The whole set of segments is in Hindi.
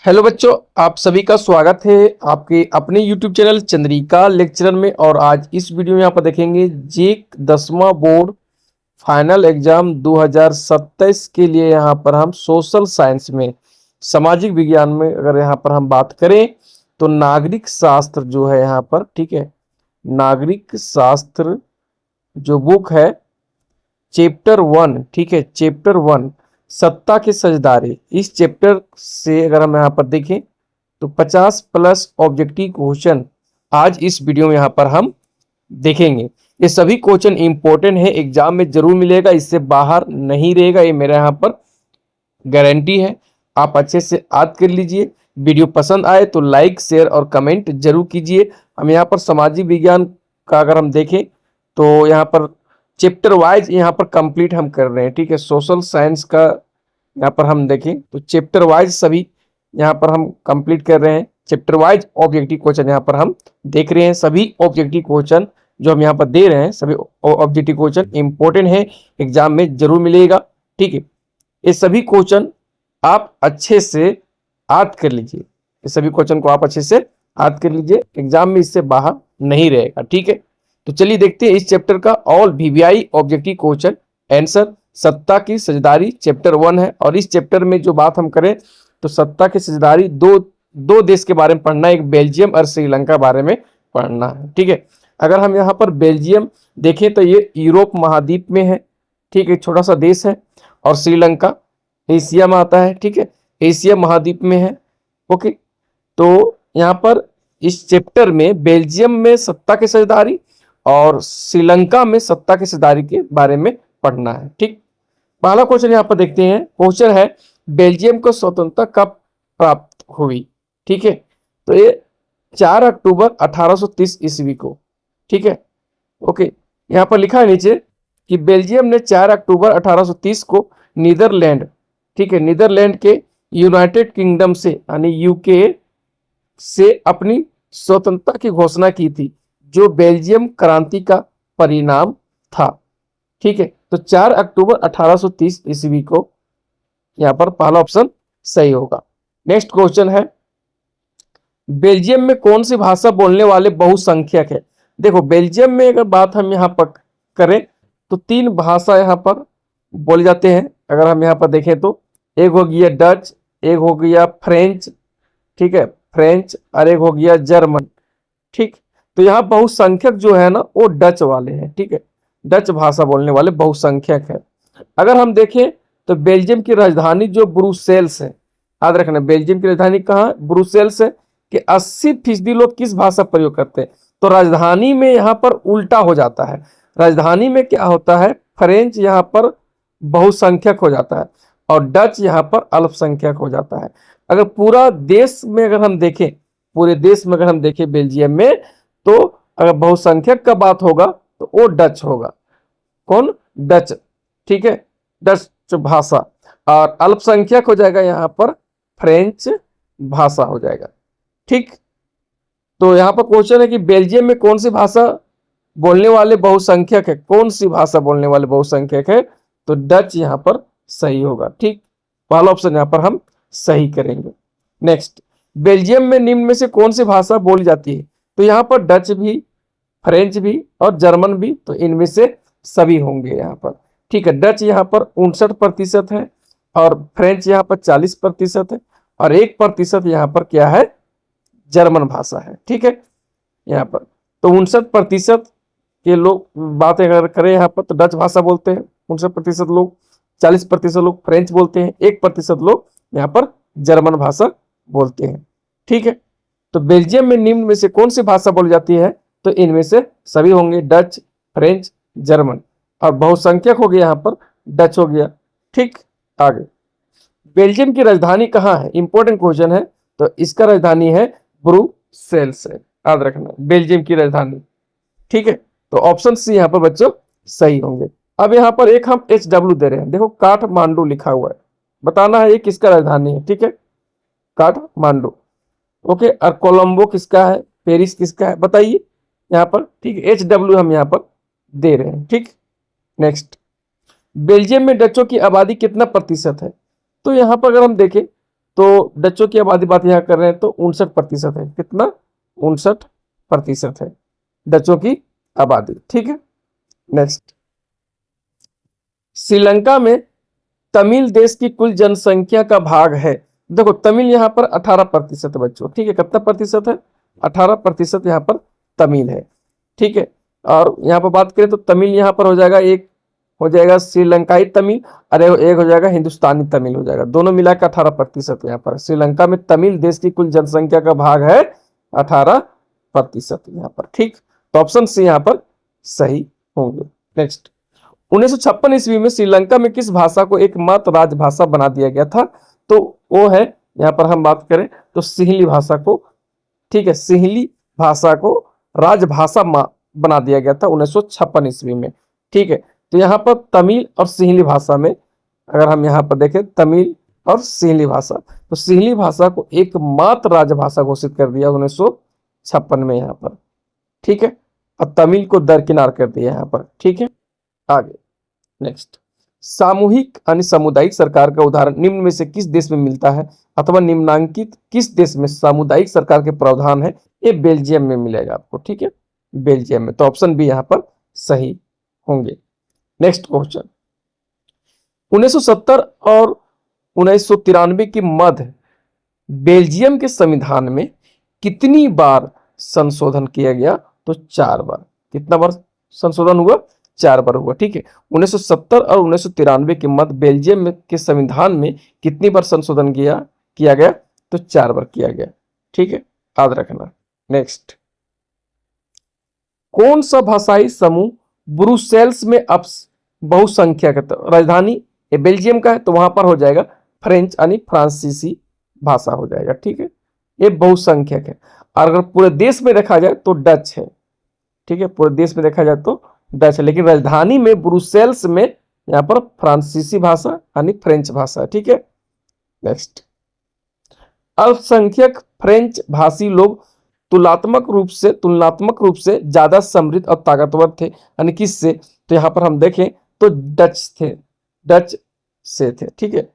हेलो बच्चों, आप सभी का स्वागत है आपके अपने YouTube चैनल चंद्रिका लेक्चरर में। और आज इस वीडियो में यहाँ पर देखेंगे जेक 10वां बोर्ड फाइनल एग्जाम 2027 के लिए यहाँ पर हम सोशल साइंस में, सामाजिक विज्ञान में अगर यहाँ पर हम बात करें तो नागरिक शास्त्र जो है यहाँ पर, ठीक है, नागरिक शास्त्र जो बुक है चैप्टर 1, ठीक है, चैप्टर 1 सत्ता के सजदारे, इस चैप्टर से अगर हम यहाँ पर देखें तो 50 प्लस ऑब्जेक्टिव क्वेश्चन आज इस वीडियो में यहाँ पर हम देखेंगे। ये सभी क्वेश्चन इंपॉर्टेंट है, एग्जाम में जरूर मिलेगा, इससे बाहर नहीं रहेगा, ये मेरा यहाँ पर गारंटी है। आप अच्छे से याद कर लीजिए। वीडियो पसंद आए तो लाइक शेयर और कमेंट जरूर कीजिए। हम यहाँ पर सामाजिक विज्ञान का अगर हम देखें तो यहाँ पर चैप्टर वाइज यहाँ पर कंप्लीट हम कर रहे हैं, ठीक है। सोशल साइंस का यहाँ पर हम देखें तो चैप्टर वाइज सभी यहाँ पर हम कंप्लीट कर रहे हैं। चैप्टर वाइज ऑब्जेक्टिव क्वेश्चन यहाँ पर हम देख रहे हैं। सभी ऑब्जेक्टिव क्वेश्चन जो हम यहाँ पर दे रहे हैं, सभी ऑब्जेक्टिव क्वेश्चन इंपॉर्टेंट है, एग्जाम में जरूर मिलेगा, ठीक है। ये सभी क्वेश्चन आप अच्छे से याद कर लीजिए, ये सभी क्वेश्चन को आप अच्छे से याद कर लीजिए, एग्जाम में इससे बाहर नहीं रहेगा, ठीक है। तो चलिए देखते हैं इस चैप्टर का all VVI objective question answer. सत्ता की साझेदारी चैप्टर 1 है और इस चैप्टर में जो बात हम करें तो सत्ता की साझेदारी दो देश के बारे में पढ़ना है, एक बेल्जियम और श्रीलंका बारे में पढ़ना है, ठीक है। अगर हम यहाँ पर बेल्जियम देखें तो ये यूरोप महाद्वीप में है, ठीक है, छोटा सा देश है। और श्रीलंका एशिया में आता है, ठीक है, एशिया महाद्वीप में है, ओके। तो यहाँ पर इस चैप्टर में बेल्जियम में सत्ता की साझेदारी और श्रीलंका में सत्ता की साझेदारी के बारे में पढ़ना है, ठीक। पहला क्वेश्चन यहाँ पर देखते हैं। क्वेश्चन है बेल्जियम को स्वतंत्रता कब प्राप्त हुई, ठीक है। तो ये 4 अक्टूबर 1830 ईस्वी को, ठीक है, ओके। यहाँ पर लिखा है नीचे कि बेल्जियम ने 4 अक्टूबर 1830 को नीदरलैंड, ठीक है, नीदरलैंड के यूनाइटेड किंगडम से यानी यूके से अपनी स्वतंत्रता की घोषणा की थी, जो बेल्जियम क्रांति का परिणाम था, ठीक है। तो 4 अक्टूबर 1830 ईस्वी को यहाँ पर पहला ऑप्शन सही होगा। नेक्स्ट क्वेश्चन है बेल्जियम में कौन सी भाषा बोलने वाले बहुसंख्यक है। देखो बेल्जियम में अगर बात हम यहाँ पर करें तो 3 भाषा यहाँ पर बोले जाते हैं। अगर हम यहाँ पर देखें तो एक हो गया डच, एक हो गया फ्रेंच, ठीक है, फ्रेंच, और एक हो गया जर्मन, ठीक। तो यहाँ बहुसंख्यक जो है ना वो डच वाले हैं, ठीक है, डच भाषा बोलने वाले बहुसंख्यक है। अगर हम देखें तो बेल्जियम की राजधानी जो ब्रुसेल्स है, याद रखना बेल्जियम की राजधानी कहाँ, ब्रुसेल्स है, कि 80% लोग किस भाषा प्रयोग करते हैं। तो राजधानी में यहाँ पर उल्टा हो जाता है, राजधानी में क्या होता है, फ्रेंच यहाँ पर बहुसंख्यक हो जाता है और डच यहाँ पर अल्पसंख्यक हो जाता है। अगर पूरा देश में अगर हम देखें, पूरे देश में अगर हम देखें बेल्जियम में, तो अगर बहुसंख्यक का बात होगा तो वो डच होगा, कौन, डच, ठीक है, डच भाषा। और अल्पसंख्यक हो जाएगा यहाँ पर फ्रेंच भाषा हो जाएगा, ठीक। तो यहाँ पर क्वेश्चन है कि बेल्जियम में कौन सी भाषा बोलने वाले बहुसंख्यक है, कौन सी भाषा बोलने वाले बहुसंख्यक है, तो डच यहाँ पर सही होगा, ठीक। पहला ऑप्शन यहाँ पर हम सही करेंगे। नेक्स्ट, बेल्जियम में निम्न में से कौन सी भाषा बोली जाती है। तो यहाँ पर डच भी, फ्रेंच भी और जर्मन भी, तो इनमें से सभी होंगे यहाँ पर, ठीक है। डच यहाँ पर 59% है और फ्रेंच यहाँ पर 40% है और 1% यहाँ पर क्या है, जर्मन भाषा है, ठीक है। यहाँ पर तो 59% के लोग बातें अगर करें यहाँ पर तो डच भाषा बोलते हैं 59% लोग, 40% लोग फ्रेंच बोलते हैं, 1% लोग यहाँ पर जर्मन भाषा बोलते हैं, ठीक है। तो बेल्जियम में निम्न में से कौन सी भाषा बोली जाती है, तो इनमें से सभी होंगे डच, फ्रेंच, जर्मन, और बहुसंख्यक हो गया यहाँ पर डच हो गया, ठीक। आगे, बेल्जियम की राजधानी कहाँ है, इंपॉर्टेंट क्वेश्चन है। तो इसका राजधानी है ब्रुसेल्स है, याद रखना बेल्जियम की राजधानी, ठीक है। तो ऑप्शन सी यहाँ पर बच्चों सही होंगे। अब यहाँ पर एक हम HW दे रहे हैं, देखो काठमांडू लिखा हुआ है, बताना है ये किसका राजधानी है, ठीक है, काठमांडू, ओके। और कोलंबो किसका है, पेरिस किसका है, बताइए यहाँ पर, ठीक है। HW हम यहाँ पर दे रहे हैं, ठीक। नेक्स्ट, बेल्जियम में डचों की आबादी कितना प्रतिशत है। तो यहाँ पर अगर हम देखें तो डचों की आबादी बात यहाँ कर रहे हैं तो 59% है। कितना? 59% है डचों की आबादी। ठीक है, नेक्स्ट, श्रीलंका में तमिल देश की कुल जनसंख्या का भाग है। देखो तमिल यहाँ पर 18% है बच्चों। ठीक है, कितना प्रतिशत है? 18% यहाँ पर तमिल है। ठीक है, और यहाँ पर बात करें तो तमिल यहाँ पर हो जाएगा, एक हो जाएगा श्रीलंकाई तमिल और एक हो जाएगा हिंदुस्तानी तमिल हो जाएगा। दोनों मिलाकर 18% यहाँ पर। श्रीलंका में तमिल देश की कुल जनसंख्या का भाग है 18% यहाँ पर। ठीक, तो ऑप्शन सी यहाँ पर सही होंगे। नेक्स्ट, 1956 ईस्वी में श्रीलंका में किस भाषा को एकमात्र राजभाषा बना दिया गया था? तो वो है, यहाँ पर हम बात करें तो सिंहली भाषा को, ठीक है, सिंहली भाषा को राजभाषा बना दिया गया था 1956 ईस्वी में। ठीक है, तो यहाँ पर तमिल और सिंहली भाषा में अगर हम यहाँ पर देखें तमिल और सिंहली भाषा, तो सिंहली भाषा को एकमात्र राजभाषा घोषित कर दिया 1956 में यहाँ पर। ठीक है, और तमिल को दरकिनार कर दिया यहाँ पर। ठीक है, आगे नेक्स्ट, सामूहिक यानी सामुदायिक सरकार का उदाहरण निम्न में से किस देश में मिलता है अथवा निम्नांकित किस देश में सामुदायिक सरकार के प्रावधान है? ये बेल्जियम में मिलेगा आपको। ठीक है, बेल्जियम में, तो ऑप्शन बी यहाँ पर सही होंगे। नेक्स्ट क्वेश्चन, 1970 और 1993 के मध्य बेल्जियम के संविधान में कितनी बार संशोधन किया गया? तो 4 बार। कितना बार संशोधन हुआ? 4 बार हुआ। ठीक है, 1970 और 1993 के मध्य बेल्जियम के संविधान में कितनी बार संशोधन किया गया? तो 4 बार किया गया। ठीक है, याद रखना। नेक्स्ट, कौन सा भाषाई समूह ब्रुसेल्स में अब बहुसंख्यक है? राजधानी ये बेल्जियम का है तो वहां पर हो जाएगा फ्रेंच यानी फ्रांसीसी भाषा हो जाएगा। ठीक है, ये बहुसंख्यक है। और अगर पूरे देश में देखा जाए तो डच है। ठीक है, पूरे देश में देखा जाए तो डच है, लेकिन राजधानी में ब्रुसेल्स में यहाँ पर फ्रांसीसी भाषा यानी फ्रेंच भाषा है। ठीक है, नेक्स्ट, अल्पसंख्यक फ्रेंच भाषी लोग तुलनात्मक रूप से ज्यादा समृद्ध और ताकतवर थे, यानी किससे? तो यहाँ पर हम देखें तो डच से थे। ठीक है,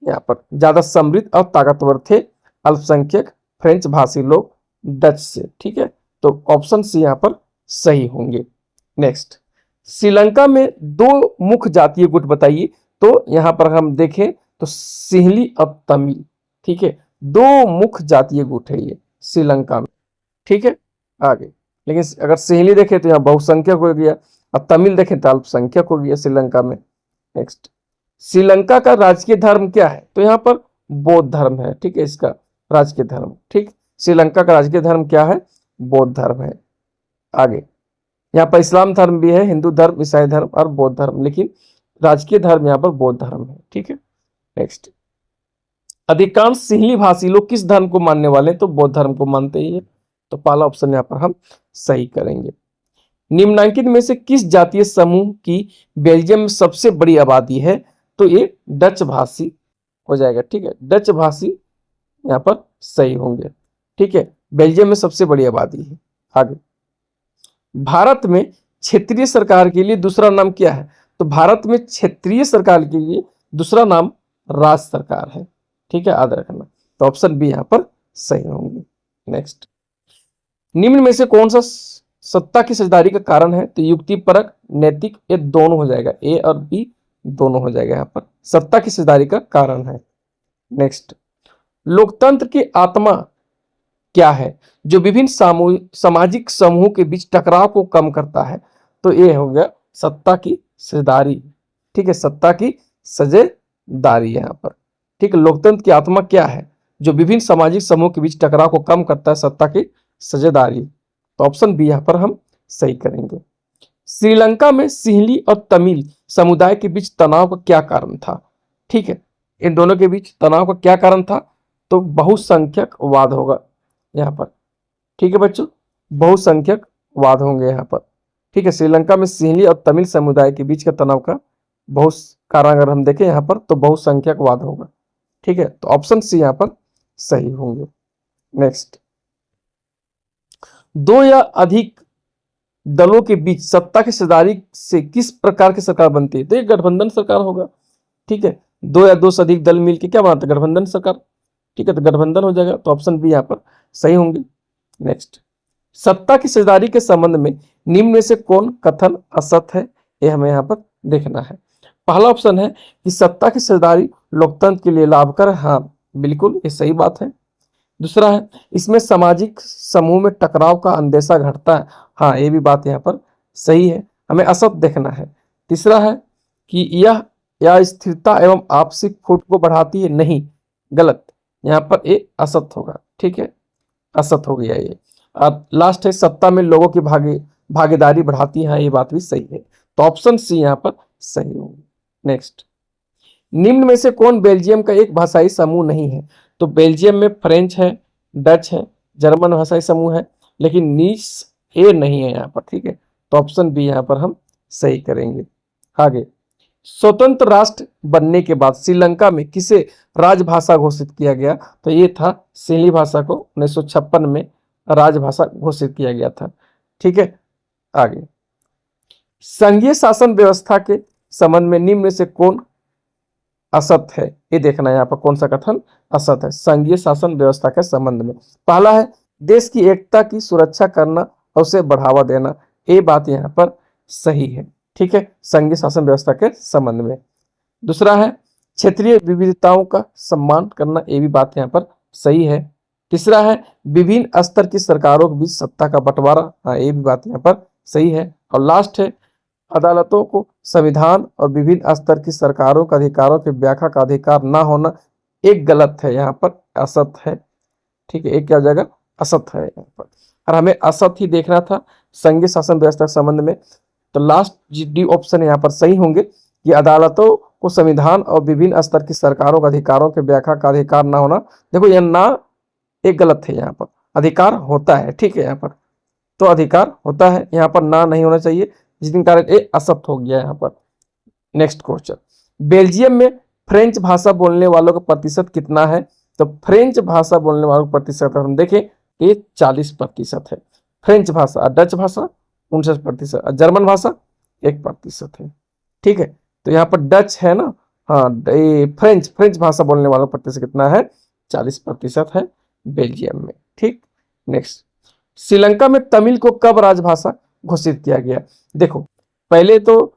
यहाँ पर ज्यादा समृद्ध और ताकतवर थे अल्पसंख्यक फ्रेंच भाषी लोग डच से। ठीक है, तो ऑप्शन सी यहाँ पर सही होंगे। नेक्स्ट, श्रीलंका में 2 मुख्य जातीय गुट बताइए। तो यहाँ पर हम देखें तो सिंहली और तमिल। ठीक है, 2 मुख्य जातीय गुट है ये श्रीलंका में। ठीक है, आगे, लेकिन अगर सिंहली देखें तो यहाँ बहुसंख्यक हो गया और तमिल देखें तो अल्पसंख्यक हो गया श्रीलंका में। नेक्स्ट, श्रीलंका का राजकीय धर्म क्या है? तो यहाँ पर बौद्ध धर्म है। ठीक है, इसका राजकीय धर्म। ठीक, श्रीलंका का राजकीय धर्म क्या है? बौद्ध धर्म है। आगे, यहाँ पर इस्लाम धर्म भी है, हिंदू धर्म, ईसाई धर्म और बौद्ध धर्म, लेकिन राजकीय धर्म यहाँ पर बौद्ध धर्म है। ठीक है, नेक्स्ट, अधिकांश सिंहली भाषी लोग किस धर्म को मानने वाले हैं? तो बौद्ध धर्म को मानते ही है, तो पहला ऑप्शन यहाँ पर हम सही करेंगे। निम्नांकित में से किस जातीय समूह की बेल्जियम में सबसे बड़ी आबादी है? तो ये डच भाषी हो जाएगा। ठीक है, डच भाषी यहाँ पर सही होंगे। ठीक है, बेल्जियम में सबसे बड़ी आबादी है। आगे, भारत में क्षेत्रीय सरकार के लिए दूसरा नाम क्या है? तो भारत में क्षेत्रीय सरकार के लिए दूसरा नाम राज्य सरकार है। ठीक है, याद रखना, तो ऑप्शन बी यहाँ पर सही होंगे। नेक्स्ट, निम्न में से कौन सा सत्ता की साझेदारी का कारण है? तो युक्तिपरक, नैतिक, ये दोनों हो जाएगा, ए और बी दोनों हो जाएगा। यहाँ पर सत्ता की साझेदारी का कारण है। नेक्स्ट, लोकतंत्र की आत्मा क्या है जो विभिन्न सामाजिक समूह के बीच टकराव को कम करता है? तो ये हो गया सत्ता की साझेदारी। ठीक है, सत्ता की साझेदारी यहाँ पर। ठीक है, लोकतंत्र की आत्मा क्या है जो विभिन्न सामाजिक समूह के बीच टकराव को कम करता है? सत्ता की साझेदारी, तो ऑप्शन बी यहाँ पर हम सही करेंगे। श्रीलंका में सिंहली और तमिल समुदाय के बीच तनाव का क्या कारण था? ठीक है, इन दोनों के बीच तनाव का क्या कारण था? तो बहुसंख्यक वाद होगा यहाँ पर। ठीक है बच्चों, बहुसंख्यक वाद होंगे यहाँ पर। ठीक है, श्रीलंका में सिंहली और तमिल समुदाय के बीच का तनाव का बहुत कारण अगर हम देखें यहाँ पर तो बहुसंख्यक वाद होगा। ठीक है, तो ऑप्शन सी यहाँ पर सही होंगे। नेक्स्ट, 2 या अधिक दलों के बीच सत्ता की साझेदारी से किस प्रकार की सरकार बनती है? तो ये गठबंधन सरकार होगा। ठीक है, 2 या 2 से अधिक दल मिलकर क्या बनाते हैं? गठबंधन सरकार। ठीक है, तो गठबंधन हो जाएगा, तो ऑप्शन बी यहाँ पर सही होंगे। नेक्स्ट, सत्ता की साझेदारी के संबंध में निम्न में से कौन कथन असत्य है, ये हमें यहाँ पर देखना है। पहला ऑप्शन है कि सत्ता की साझेदारी लोकतंत्र के लिए लाभकर है, हाँ बिल्कुल ये सही बात है। दूसरा है इसमें सामाजिक समूह में टकराव का अंदेशा घटता है, हाँ ये भी बात यहाँ पर सही है, हमें असत्य देखना है। तीसरा है कि यह स्थिरता एवं आपसी फूट को बढ़ाती है, नहीं गलत, यहाँ पर ये असत्य होगा, ठीक है, असत्य हो गया ये। और लास्ट है सत्ता में लोगों की भागीदारी बढ़ाती है, ये बात भी सही है, तो ऑप्शन सी यहाँ पर सही होगी। नेक्स्ट, निम्न में से कौन बेल्जियम का एक भाषाई समूह नहीं है, तो बेल्जियम में फ्रेंच है, डच है, जर्मन भाषाई समूह है, लेकिन नीस ए नहीं है यहाँ पर, ठीक है, तो ऑप्शन बी यहाँ पर हम सही करेंगे। आगे, स्वतंत्र राष्ट्र बनने के बाद श्रीलंका में किसे राजभाषा घोषित किया गया, तो ये था सिंहली भाषा को 1956 में राजभाषा घोषित किया गया था, ठीक है। आगे, संघीय शासन व्यवस्था के संबंध में निम्न में से कौन असत्य है, ये देखना है यहाँ पर कौन सा कथन असत्य है संघीय शासन व्यवस्था के संबंध में। पहला है देश की एकता की सुरक्षा करना और उसे बढ़ावा देना, ये बात यहाँ पर सही है, ठीक है, संघीय शासन व्यवस्था के संबंध में। दूसरा है क्षेत्रीय विविधताओं का सम्मान करना, ये भी बात यहाँ पर सही है। तीसरा है विभिन्न स्तर की सरकारों के बीच सत्ता का बंटवारा, हाँ ये भी बात यहाँ पर सही है। और लास्ट है अदालतों को संविधान और विभिन्न स्तर की सरकारों के अधिकारों की व्याख्या का अधिकार ना होना, एक गलत है, यहाँ पर असत्य है, ठीक है, एक क्या हो जाएगा असत्य है यहाँ पर, और हमें असत्य ही देखना था संघीय शासन व्यवस्था के संबंध में, तो लास्ट डी ऑप्शन यहाँ पर सही होंगे कि अदालतों को संविधान और विभिन्न स्तर की सरकारों के अधिकारों के व्याख्या का अधिकार ना होना। देखो यह ना एक गलत है, यहाँ पर अधिकार होता है, ठीक है, यहाँ पर तो अधिकार होता है, यहाँ पर ना नहीं होना चाहिए, जिसके कारण ये असत्य हो गया यहाँ पर। नेक्स्ट क्वेश्चन, बेल्जियम में फ्रेंच भाषा बोलने वालों का प्रतिशत कितना है, तो फ्रेंच भाषा बोलने वालों का प्रतिशत हम देखें ये 40% है फ्रेंच भाषा, और डच भाषा 59%, और जर्मन भाषा 1% है, ठीक है, तो यहाँ पर डच है ना, हाँ ये फ्रेंच भाषा बोलने वालों का प्रतिशत कितना है 40% है बेल्जियम में, ठीक। नेक्स्ट, श्रीलंका में तमिल को कब राजभाषा घोषित किया गया, देखो पहले तो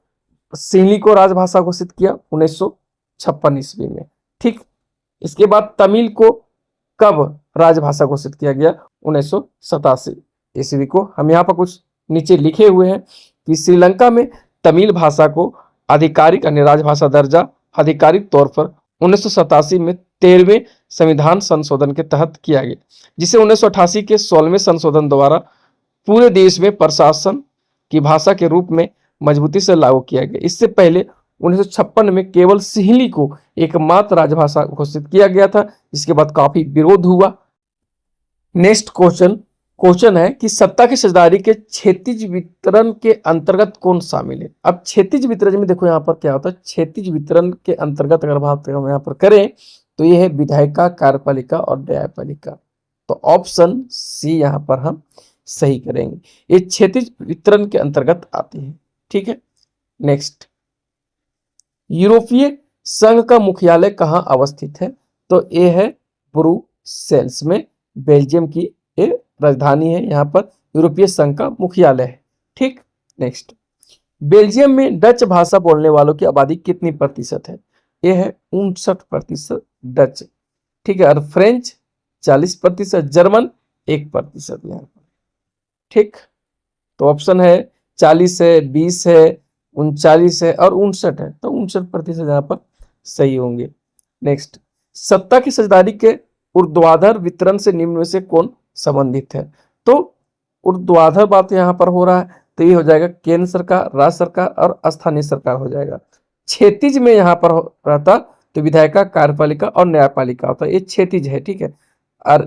सिंहली को राजभाषा घोषित किया 1956 ईस्वी में, ठीक, इसके बाद तमिल को कब राजभाषा घोषित किया गया 1987 ईस्वी को। हम यहाँ पर कुछ नीचे लिखे हुए हैं कि श्रीलंका में तमिल भाषा को आधिकारिक अन्य राजभाषा दर्जा आधिकारिक तौर पर 1987 में 13वें संविधान संशोधन के तहत किया गया, जिसे 1988 के 16वें संशोधन द्वारा पूरे देश में प्रशासन की भाषा के रूप में मजबूती से लागू किया गया। इससे पहले 1956 में केवल सिंहली को एकमात्र राजभाषा घोषित किया गया था, जिसके बाद काफी विरोध हुआ। नेक्स्ट क्वेश्चन है कि सत्ता की साझेदारी के क्षैतिज वितरण के अंतर्गत कौन शामिल है। अब क्षैतिज वितरण में देखो यहाँ पर क्या होता है, क्षैतिज वितरण के अंतर्गत अगर बात हम यहाँ पर करें तो ये है विधायिका, कार्यपालिका और न्यायपालिका, तो ऑप्शन सी यहाँ पर हम सही करेंगे, ये क्षैतिज वितरण के अंतर्गत आती है, ठीक है। नेक्स्ट, यूरोपीय संघ का मुख्यालय कहाँ अवस्थित है, तो ये है ब्रुसेल्स में, बेल्जियम की ये राजधानी है, यहाँ पर यूरोपीय संघ का मुख्यालय है, ठीक। नेक्स्ट, बेल्जियम में डच भाषा बोलने वालों की आबादी कितनी प्रतिशत है, ये है 59% डच, ठीक है, और फ्रेंच 40%, जर्मन 1% यहाँ पर, ठीक, तो ऑप्शन है 40 है, 20 है, 39 है और 59 है, तो 59% यहाँ पर सही होंगे। नेक्स्ट, सत्ता की साझेदारी के ऊर्ध्वाधर वितरण से निम्न में से कौन संबंधित है, तो ऊर्ध्वाधर बात यहाँ पर हो रहा है, तो ये हो जाएगा केंद्र सरकार, राज्य सरकार और स्थानीय सरकार हो जाएगा। क्षैतिज में यहाँ पर रहता तो विधायिका, कार्यपालिका और न्यायपालिका होता है, ये क्षैतिज है, ठीक है, और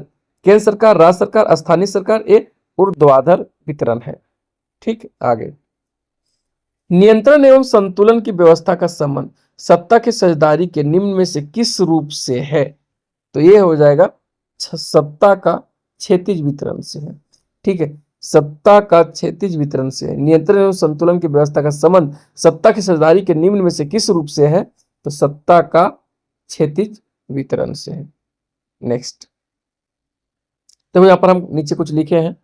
केंद्र सरकार, राज्य सरकार, स्थानीय सरकार ये ऊर्ध्वाधर वितरण है, ठीक। आगे, नियंत्रण एवं संतुलन की व्यवस्था का संबंध सत्ता की साझेदारी के निम्न में से किस रूप से है, तो ये हो जाएगा सत्ता का क्षैतिज वितरण से है, ठीक है, सत्ता का क्षैतिज वितरण से है। नियंत्रण एवं संतुलन की व्यवस्था का संबंध सत्ता की साझेदारी के निम्न में से किस रूप से है, तो सत्ता का क्षैतिज वितरण से है। नेक्स्ट, तो यहाँ पर हम नीचे कुछ लिखे हैं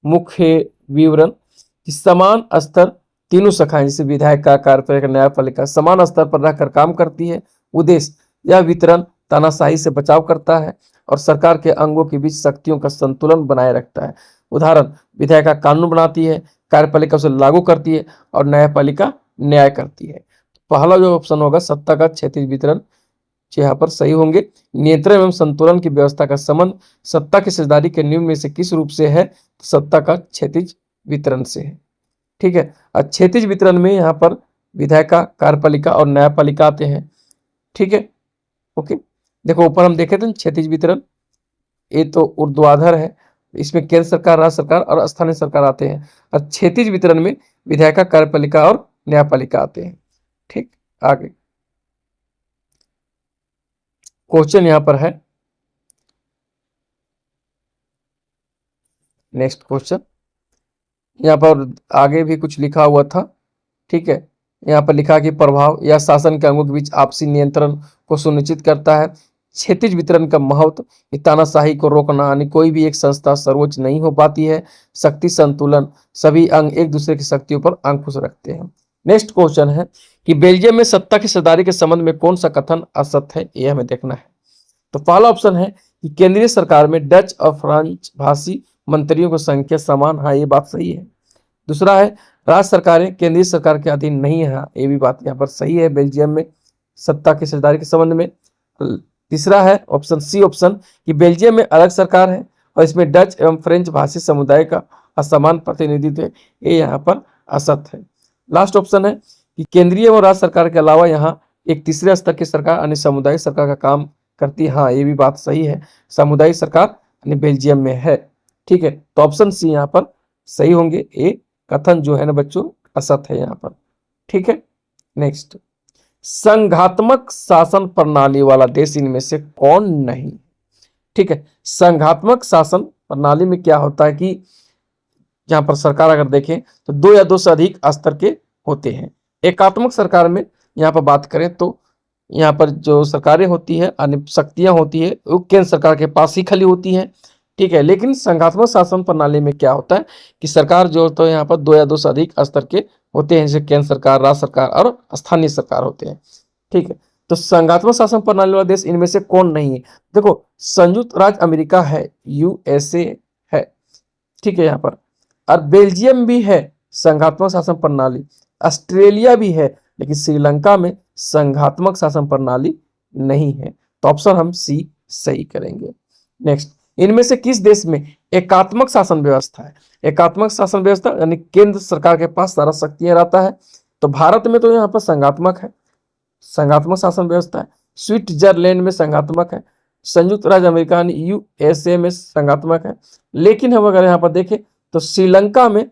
मुख्य विवरण कि समान स्तर तीनों शाखाएं जैसे विधायक का, कार्यपालिका, न्यायपालिका समान स्तर पर रहकर काम करती है। उद्देश्य यह वितरण तानाशाही से बचाव करता है और सरकार के अंगों के बीच शक्तियों का संतुलन बनाए रखता है। उदाहरण, विधायिका कानून बनाती है, कार्यपालिका उसे लागू करती है और न्यायपालिका न्याय करती है। पहला जो ऑप्शन होगा सत्ता का क्षैतिज वितरण, यहाँ पर सही होंगे। नियंत्रण एवं संतुलन की व्यवस्था का संबंध सत्ता की साझेदारी के नियम में से किस रूप से है? तो सत्ता का क्षैतिज वितरण से है। ठीक है, और क्षैतिज वितरण में यहाँ पर विधायिका, कार्यपालिका और न्यायपालिका आते हैं। ठीक है, ओके, देखो ऊपर हम देखे थे क्षैतिज वितरण, ये तो ऊर्ध्वाधर है, इसमें केंद्र सरकार, राज्य सरकार और स्थानीय सरकार आते हैं, और क्षैतिज वितरण में विधायिका, कार्यपालिका और न्यायपालिका आते हैं। ठीक, आगे क्वेश्चन यहां पर है, नेक्स्ट क्वेश्चन, यहां पर आगे भी कुछ लिखा हुआ था। ठीक है, यहाँ पर लिखा कि प्रभाव या शासन के अंगों के बीच आपसी नियंत्रण को सुनिश्चित करता है। क्षैतिज वितरण का महत्व, तानाशाही को रोकना, यानी कोई भी एक संस्था सर्वोच्च नहीं हो पाती है। शक्ति संतुलन, सभी अंग एक दूसरे की शक्तियों पर अंकुश रखते हैं। नेक्स्ट क्वेश्चन है कि बेल्जियम में सत्ता की साझेदारी के संबंध में कौन सा कथन असत्य है, यह हमें देखना है। तो पहला ऑप्शन है कि केंद्रीय सरकार में डच और फ्रांस भाषी मंत्रियों की संख्या समान, हाँ ये बात सही है। दूसरा है राज्य सरकारें केंद्रीय सरकार के अधीन नहीं है, ये भी बात यहाँ पर सही है बेल्जियम में सत्ता की साझेदारी के संबंध में। तीसरा है ऑप्शन सी ऑप्शन कि बेल्जियम में अलग सरकार है और इसमें डच एवं फ्रेंच भाषी समुदाय का असमान प्रतिनिधित्व है, ये यहाँ पर असत्य है। लास्ट ऑप्शन है कि केंद्रीय और राज्य सरकार के अलावा यहाँ एक तीसरे स्तर की सरकार यानी सामुदायिक सरकार का काम करती है, हाँ ये भी बात सही है, सामुदायिक सरकार यानी बेल्जियम में है। ठीक है, तो ऑप्शन सी यहाँ पर सही होंगे, ये कथन जो है ना बच्चों असत्य है यहाँ पर। ठीक है, नेक्स्ट, संघात्मक शासन प्रणाली वाला देश इनमें से कौन नहीं? ठीक है, संघात्मक शासन प्रणाली में क्या होता है कि यहाँ पर सरकार अगर देखें तो दो या दो से अधिक स्तर के होते हैं। एकात्मक सरकार में यहाँ पर बात करें तो यहाँ पर जो सरकारें होती है, शक्तियां होती है, वो केंद्र सरकार के पास ही खाली होती है। ठीक है, लेकिन संघात्मक शासन प्रणाली में क्या होता है कि सरकार जो तो यहाँ पर दो या दो से अधिक स्तर के होते हैं, जैसे केंद्र सरकार, राज्य सरकार और स्थानीय सरकार होते हैं। ठीक है, तो संघात्मक शासन प्रणाली वाला देश इनमें से कौन नहीं है? देखो, संयुक्त राज्य अमेरिका है, यूएसए है। ठीक है, यहाँ पर और बेल्जियम भी है संघात्मक शासन प्रणाली, ऑस्ट्रेलिया भी है, लेकिन श्रीलंका में संघात्मक शासन प्रणाली नहीं है। तो ऑप्शन हम सी सही करेंगे। नेक्स्ट, इनमें से किस देश में एकात्मक शासन व्यवस्था है? एकात्मक शासन व्यवस्था यानी केंद्र सरकार के पास सारा शक्तियां रहता है। तो भारत में तो यहाँ पर संघात्मक है, संघात्मक शासन व्यवस्था है। स्विट्जरलैंड में संघात्मक है, संयुक्त राज्य अमेरिका यूएसए में संघात्मक है। लेकिन हम अगर यहाँ पर देखें तो श्रीलंका में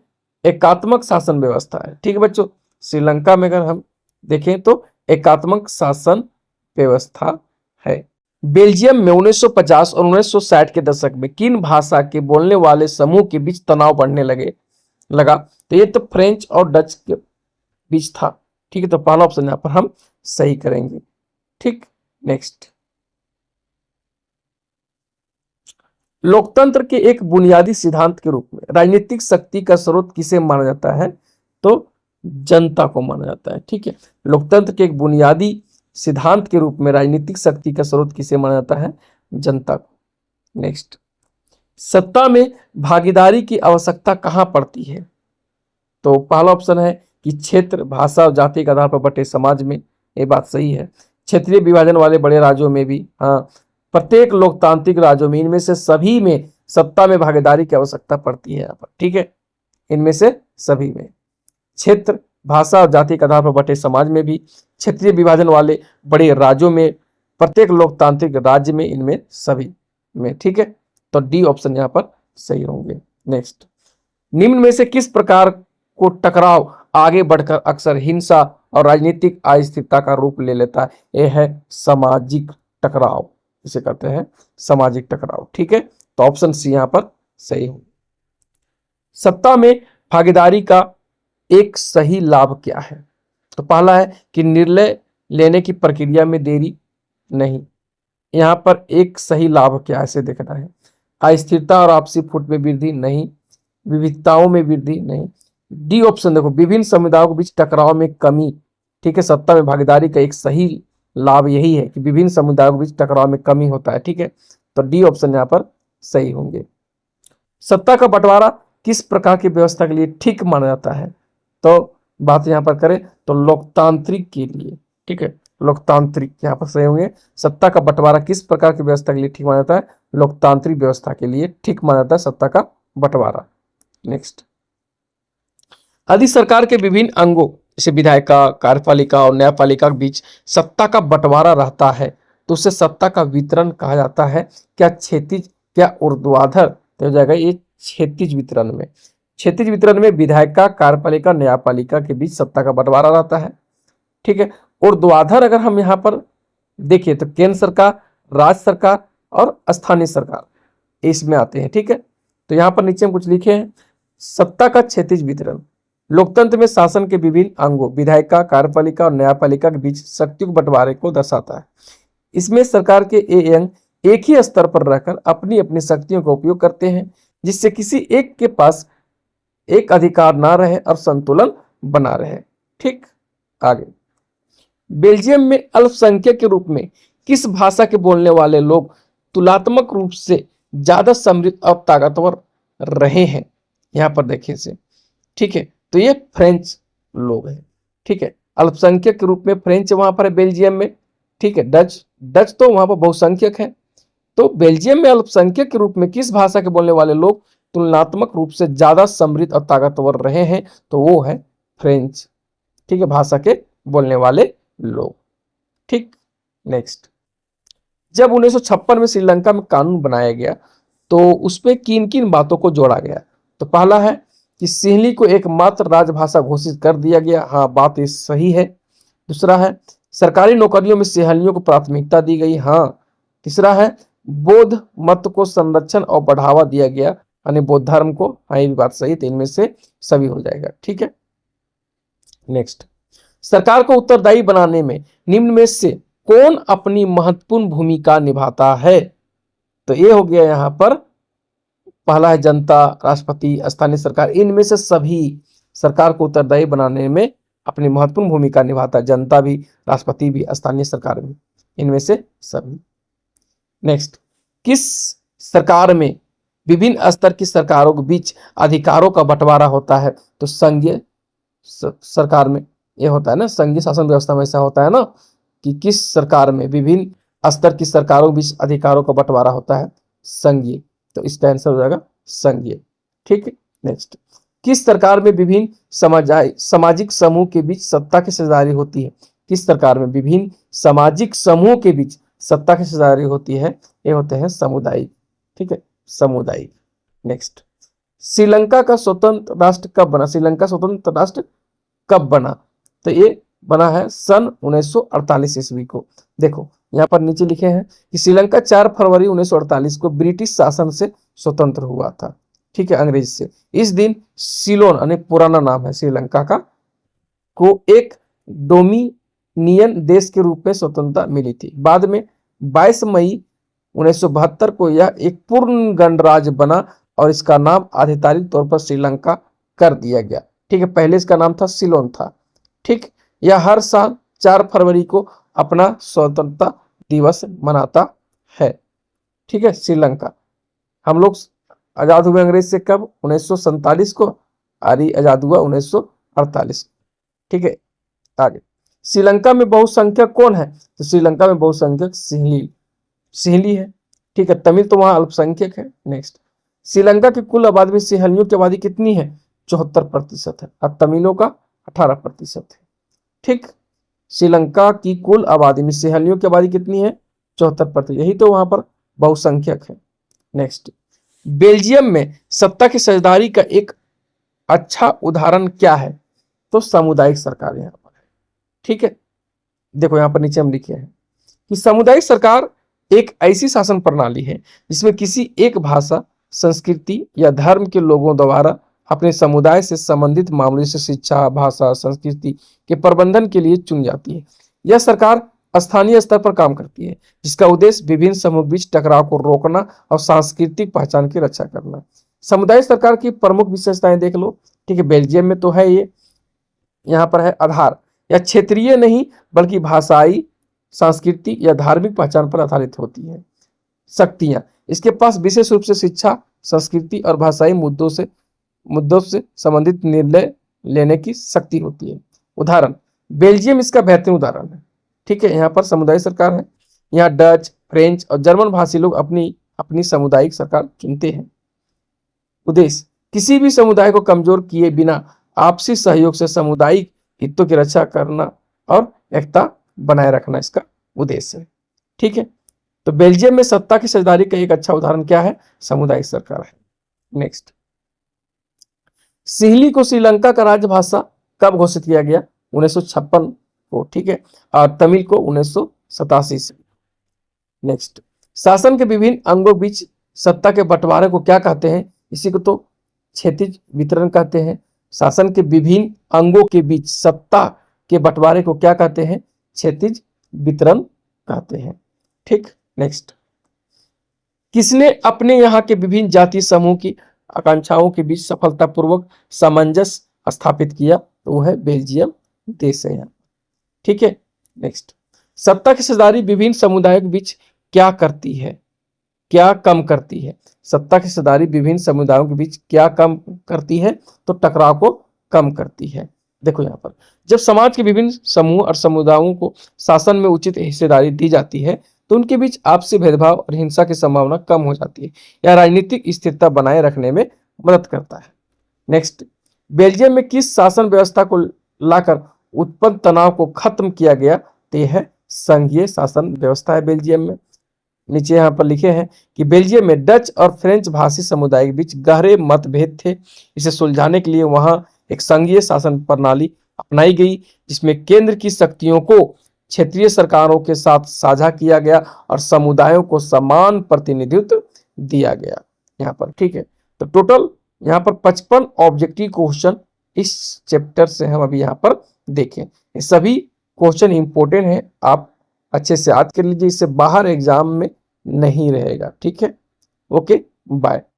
एकात्मक शासन व्यवस्था है। ठीक है बच्चों, श्रीलंका में अगर हम देखें तो एकात्मक शासन व्यवस्था है। बेल्जियम में 1950 और 1960 के दशक में किन भाषा के बोलने वाले समूह के बीच तनाव बढ़ने लगा? तो ये तो फ्रेंच और डच के बीच था। ठीक है, तो पहला ऑप्शन यहाँ पर हम सही करेंगे। ठीक, नेक्स्ट, लोकतंत्र के एक बुनियादी सिद्धांत के रूप में राजनीतिक शक्ति का स्रोत किसे माना जाता है? तो जनता को माना जाता है। ठीक है, लोकतंत्र के एक बुनियादी सिद्धांत के रूप में राजनीतिक शक्ति का स्रोत किसे माना जाता है? जनता को। नेक्स्ट, सत्ता में भागीदारी की आवश्यकता कहां पड़ती है? तो पहला ऑप्शन है कि क्षेत्र, भाषा और जाति के आधार पर बटे समाज में, ये बात सही है। क्षेत्रीय विभाजन वाले बड़े राज्यों में भी, हाँ, प्रत्येक लोकतांत्रिक राज्यों में, इनमें से सभी में सत्ता में भागीदारी की आवश्यकता पड़ती है यहाँ पर। ठीक है, इनमें से सभी में, क्षेत्र, भाषा और जाति के आधार पर बटे समाज में भी, क्षेत्रीय विभाजन वाले बड़े राज्यों में, प्रत्येक लोकतांत्रिक राज्य में, इनमें सभी में। ठीक है, तो डी ऑप्शन यहाँ पर सही होंगे। नेक्स्ट, निम्न में से किस प्रकार को टकराव आगे बढ़कर अक्सर हिंसा और राजनीतिक अस्थिरता का रूप ले लेता है? यह है सामाजिक टकराव, इसे कहते हैं सामाजिक टकराव। ठीक है, तो ऑप्शन सी यहाँ पर सही होगा। सत्ता में भागीदारी का एक सही लाभ क्या है? तो पहला है कि निर्णय लेने की प्रक्रिया में देरी नहीं, यहाँ पर एक सही लाभ क्या है इसे देखना है। अस्थिरता और आपसी फुट में वृद्धि नहीं, विविधताओं में वृद्धि नहीं। डी ऑप्शन देखो, विभिन्न समुदायों के बीच टकराव में कमी। ठीक है, सत्ता में भागीदारी का एक सही लाभ यही है कि विभिन्न समुदायों के बीच टकराव में कमी होता है। ठीक है, तो डी ऑप्शन यहाँ पर सही होंगे। सत्ता का बंटवारा किस प्रकार की व्यवस्था के लिए ठीक माना जाता है? तो बात यहाँ पर करें तो लोकतांत्रिक के लिए। ठीक है, लोकतांत्रिक यहाँ पर सही होंगे। सत्ता का बंटवारा किस प्रकार की व्यवस्था के लिए ठीक माना जाता है? लोकतांत्रिक व्यवस्था के लिए ठीक माना जाता है सत्ता का बंटवारा। नेक्स्ट, यदि सरकार के विभिन्न अंगों जैसे विधायिका, कार्यपालिका और न्यायपालिका के बीच सत्ता का बंटवारा रहता है तो उसे सत्ता का वितरण कहा जाता है। क्या क्षैतिज, क्या ऊर्ध्वाधर? तो हो जाएगा ये क्षैतिज वितरण में। क्षैतिज वितरण में विधायिका, कार्यपालिका, न्यायपालिका के बीच सत्ता का बंटवारा रहता है। ठीक है, ऊर्ध्वाधर अगर हम यहाँ पर देखिए तो केंद्र सरकार, राज्य सरकार और स्थानीय सरकार इसमें आते हैं। ठीक है, तो यहाँ पर नीचे हम कुछ लिखे हैं। सत्ता का क्षैतिज वितरण लोकतंत्र में शासन के विभिन्न अंगों विधायिका, कार्यपालिका और न्यायपालिका के बीच शक्ति के बंटवारे को दर्शाता है। इसमें सरकार के अंग एक ही स्तर पर रहकर अपनी अपनी शक्तियों का उपयोग करते हैं, जिससे किसी एक के पास एक अधिकार ना रहे और संतुलन बना रहे। ठीक, आगे, बेल्जियम में अल्पसंख्यक के रूप में किस भाषा के बोलने वाले लोग तुलनात्मक रूप से ज्यादा समृद्ध और ताकतवर रहे हैं? यहां पर देखिए से। ठीक है, तो ये फ्रेंच लोग हैं। ठीक है, अल्पसंख्यक के रूप में फ्रेंच वहां पर है बेल्जियम में। ठीक है, डच तो वहां पर बहुसंख्यक है। तो बेल्जियम में अल्पसंख्यक के रूप में किस भाषा के बोलने वाले लोग तुलनात्मक रूप से ज्यादा समृद्ध और ताकतवर रहे हैं? तो वो है फ्रेंच। ठीक है, भाषा के बोलने वाले लोग। ठीक, नेक्स्ट, जब 1956 में श्रीलंका में कानून बनाया गया तो उसमें किन किन बातों को जोड़ा गया? तो पहला है कि सिंहली को एकमात्र राजभाषा घोषित कर दिया गया। हाँ, बात ये सही है। दूसरा है सरकारी नौकरियों में सिंहलियों को प्राथमिकता दी गई। हाँ। तीसरा है बौद्ध मत को संरक्षण और बढ़ावा दिया गया, यानी बौद्ध धर्म को। हाँ, ये भी बात सही है। तो इनमें से सभी हो जाएगा। ठीक है, नेक्स्ट, सरकार को उत्तरदायी बनाने में निम्न में से कौन अपनी महत्वपूर्ण भूमिका निभाता है? तो ये हो गया यहाँ पर पहला है जनता, राष्ट्रपति, स्थानीय सरकार। इनमें से सभी सरकार को उत्तरदायी बनाने में अपनी महत्वपूर्ण भूमिका निभाता है। जनता भी, राष्ट्रपति भी, स्थानीय सरकार भी, इनमें से सभी। नेक्स्ट, किस सरकार में विभिन्न स्तर की सरकारों के बीच अधिकारों का बंटवारा होता है? तो संघीय सरकार में ये होता है ना, संघीय शासन व्यवस्था में ऐसा होता है ना कि किस सरकार में विभिन्न स्तर की सरकारों के बीच अधिकारों का बंटवारा होता है? संघीय। तो इसका आंसर हो जाएगा संघीय। ठीक है, नेक्स्ट, किस सरकार में विभिन्न सामाजिक समूह के बीच सत्ता की साझेदारी होती है? किस सरकार में विभिन्न सामाजिक समूह के बीच सत्ता की साझेदारी होती है? ये होते हैं सामुदायिक। ठीक है, सामुदायिक। नेक्स्ट, श्रीलंका का स्वतंत्र राष्ट्र कब बना? श्रीलंका स्वतंत्र राष्ट्र कब बना? तो ये बना है सन 1948 ईस्वी को। देखो यहाँ पर नीचे लिखे हैं कि श्रीलंका 4 फरवरी 1948 को ब्रिटिश शासन से स्वतंत्र हुआ था। ठीक है, अंग्रेज से। इस दिन सिलोन, यानी पुराना नाम है श्रीलंका का, को एक डोमिनियन देश के रूप में स्वतंत्रता मिली थी। बाद में 22 मई 1972 को यह एक पूर्ण गणराज्य बना और इसका नाम आधिकारिक तौर पर श्रीलंका कर दिया गया। ठीक है, पहले इसका नाम था सिलोन था। ठीक, यह हर साल 4 फरवरी को अपना स्वतंत्रता दिवस मनाता है। ठीक है, श्रीलंका। हम लोग आजाद हुए अंग्रेज से कब? 1947 को। और आजाद हुआ 1948। ठीक है, आगे, श्रीलंका में बहुसंख्यक कौन है? तो श्रीलंका में बहुसंख्यक सिंहली है। ठीक है, तमिल तो वहां अल्पसंख्यक है। नेक्स्ट, श्रीलंका की कुल आबादी में सिंहलियों की आबादी कितनी है? 74% है और तमिलों का 18% है। ठीक, श्रीलंका की कुल आबादी में सिंहलियों की आबादी कितनी है? 74%। यही तो वहां पर बहुसंख्यक है। नेक्स्ट, बेल्जियम में सत्ता की साझेदारी का एक अच्छा उदाहरण क्या है? तो सामुदायिक सरकार यहाँ पर है। ठीक है, देखो यहाँ पर नीचे हम लिखे हैं कि सामुदायिक सरकार एक ऐसी शासन प्रणाली है जिसमें किसी एक भाषा, संस्कृति या धर्म के लोगों द्वारा अपने समुदाय से संबंधित मामलों से शिक्षा, भाषा, संस्कृति के प्रबंधन के लिए चुनी जाती है। यह सरकार स्थानीय स्तर पर काम करती है, जिसका उद्देश्य विभिन्न समूह के बीच टकराव को रोकना और सांस्कृतिक पहचान की रक्षा करना। समुदाय सरकार की प्रमुख विशेषताएं देख लो। ठीक है, बेल्जियम में तो है ये, यहाँ पर है आधार, या क्षेत्रीय नहीं बल्कि भाषाई, सांस्कृतिक या धार्मिक पहचान पर आधारित होती है। शक्तियां, इसके पास विशेष रूप से शिक्षा, संस्कृति और भाषाई मुद्दों से संबंधित निर्णय लेने की शक्ति होती है। उदाहरण, बेल्जियम इसका बेहतरीन उदाहरण है। ठीक है, यहाँ पर समुदाय सरकार है। यहाँ डच, फ्रेंच और जर्मन भाषी लोग अपनी अपनी सामुदायिक सरकार चुनते हैं। उद्देश्य, किसी भी समुदाय को कमजोर किए बिना आपसी सहयोग से सामुदायिक हितों की रक्षा करना और एकता बनाए रखना इसका उद्देश्य है। ठीक है, तो बेल्जियम में सत्ता की साझेदारी का एक अच्छा उदाहरण क्या है? सामुदायिक सरकार है। नेक्स्ट, सिहली को श्रीलंका का राजभाषा कब घोषित किया गया? 1956 को। ठीक है, और तमिल को 1987 से। नेक्स्ट, शासन के विभिन्न अंगों के बीच सत्ता के बंटवारे को क्या कहते हैं? इसी को तो क्षैतिज वितरण कहते हैं। शासन के विभिन्न अंगों के बीच सत्ता के बंटवारे को क्या कहते हैं? क्षैतिज वितरण कहते हैं। ठीक, नेक्स्ट, किसने अपने यहाँ के विभिन्न जाति समूह की आकांक्षाओं के बीच सफलतापूर्वक सामंजस्य स्थापित किया? तो वो है बेल्जियम देश है यहाँ। ठीक है, नेक्स्ट, सत्ता की साझेदारी विभिन्न समुदायों के बीच क्या करती है, क्या कम करती है? सत्ता की साझेदारी विभिन्न समुदायों के बीच क्या कम करती है? तो टकराव को कम करती है। देखो यहाँ पर, जब समाज के विभिन्न समूह और समुदायों को शासन में उचित हिस्सेदारी दी जाती है तो उनके बीच आपसी भेदभाव और हिंसा की संभावना कम हो जाती है। यह राजनीतिक स्थिरता बनाए रखने में मदद करता है। नेक्स्ट, बेल्जियम में किस शासन व्यवस्था को लाकर उत्पन्न तनाव को खत्म किया गया? तो यह है संघीय शासन व्यवस्था है बेल्जियम में। नीचे यहाँ पर लिखे हैं कि बेल्जियम में डच और फ्रेंच भाषी समुदाय के बीच गहरे मतभेद थे। इसे सुलझाने के लिए वहां एक संघीय शासन प्रणाली अपनाई गई, जिसमें केंद्र की शक्तियों को क्षेत्रीय सरकारों के साथ साझा किया गया और समुदायों को समान प्रतिनिधित्व दिया गया यहाँ पर। ठीक है, तो टोटल यहाँ पर 55 ऑब्जेक्टिव क्वेश्चन इस चैप्टर से हम अभी यहाँ पर देखें। ये सभी क्वेश्चन इंपॉर्टेंट है, आप अच्छे से याद कर लीजिए, इससे बाहर एग्जाम में नहीं रहेगा। ठीक है, ओके, बाय।